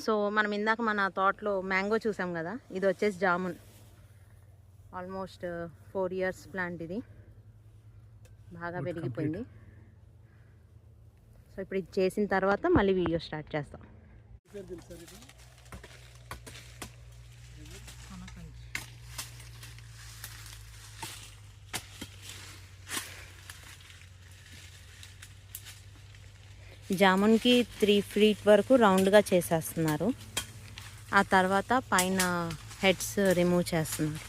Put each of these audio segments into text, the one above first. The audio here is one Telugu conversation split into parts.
సో మనం ఇందాక మన తోటలో మ్యాంగో చూసాం కదా, ఇది వచ్చేసి జామున్. Almost 4 years plant. ఇది బాగా పెరిగిపోయింది. సో ఇప్పుడు ఇది చేసిన తర్వాత మళ్ళీ వీడియో స్టార్ట్ చేస్తాం. జామున్కి 3 feet వరకు రౌండ్గా చేసేస్తున్నారు. ఆ తర్వాత పైన హెడ్స్ రిమూవ్ చేస్తున్నారు.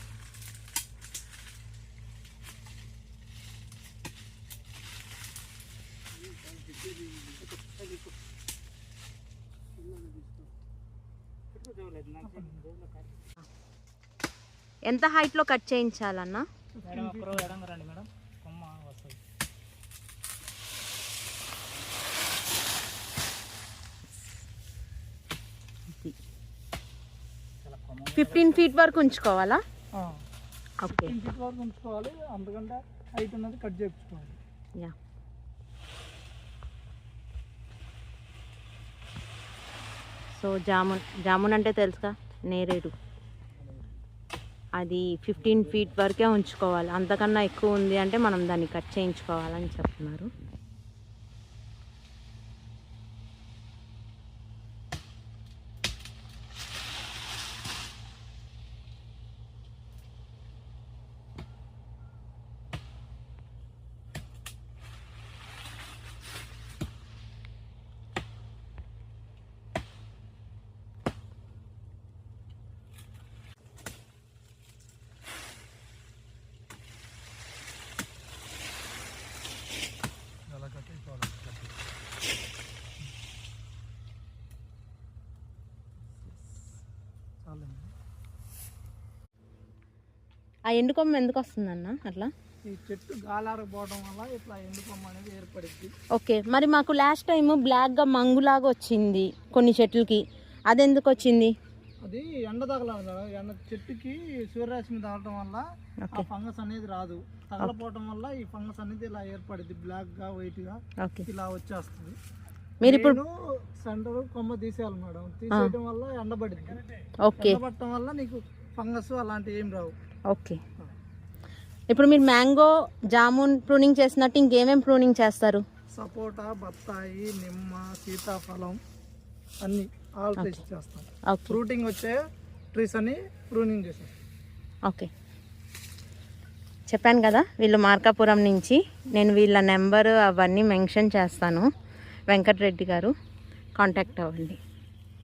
ఎంత హైట్లో కట్ చేయించాలన్నా? 15 feet వరకు ఉంచుకోవాలా? ఓకే, 15 feet వరకు ఉంచుకోవాలి. అందుకంటే హైట్ ఉన్నది కట్ చేయించుకోవాలి. యా. సో జామున్ అంటే తెలుసుగా, నేరేడు. అది 15 feet వరకే ఉంచుకోవాలి. అంతకన్నా ఎక్కువ ఉంది అంటే మనం దాన్ని కట్ చేయించుకోవాలని చెప్తున్నారు. ఆ ఎండుకొమ్మ ఎందుకు వస్తుందన్న అట్లా? ఈ చెట్టు గాలారకపోవడం వల్ల ఇట్లా ఎండుకొమ్మ అనేది ఏర్పడింది. ఓకే, మరి మాకు లాస్ట్ టైం బ్లాక్గా మంగులాగా వచ్చింది కొన్ని చెట్లకి, అది ఎందుకు వచ్చింది? అది ఎండ తగలాలి కదా, ఎండ చెట్టుకి సూర్యరశ్మి తగలటం వల్ల ఆ ఫంగస్ అనేది రాదు. తగలపోవడం వల్ల ఈ ఫంగస్ అనేది ఇలా ఏర్పడింది, బ్లాక్గా వైట్గా ఇలా వచ్చేస్తుంది. మీరు ఇప్పుడు సెంటర్ కొమ్మ తీసేయాలి మేడం. తీసేయడం వల్ల ఎండబడింది. ఎండబడటం వల్ల నీకు ఫంగస్ అలాంటివి ఏం రావు. ఓకే, ఇప్పుడు మీరు మ్యాంగో, జామున్ ప్రూనింగ్ చేసినట్టు ఇంకేమేమి ప్రూనింగ్ చేస్తారు? సపోటా, బత్తాయి, నిమ్మ, సీతాఫలం అన్ని ఆల్ ట్రీస్ చేస్తాం. ఫ్రూటింగ్ వచ్చే ట్రీస్ అని ప్రూనింగ్ చేస్తాం. ఓకే, చెప్పాను కదా వీళ్ళు మార్కాపురం నుంచి. నేను వీళ్ళ నెంబరు అవన్నీ మెన్షన్ చేస్తాను. వెంకటరెడ్డి గారు, కాంటాక్ట్ అవ్వండి.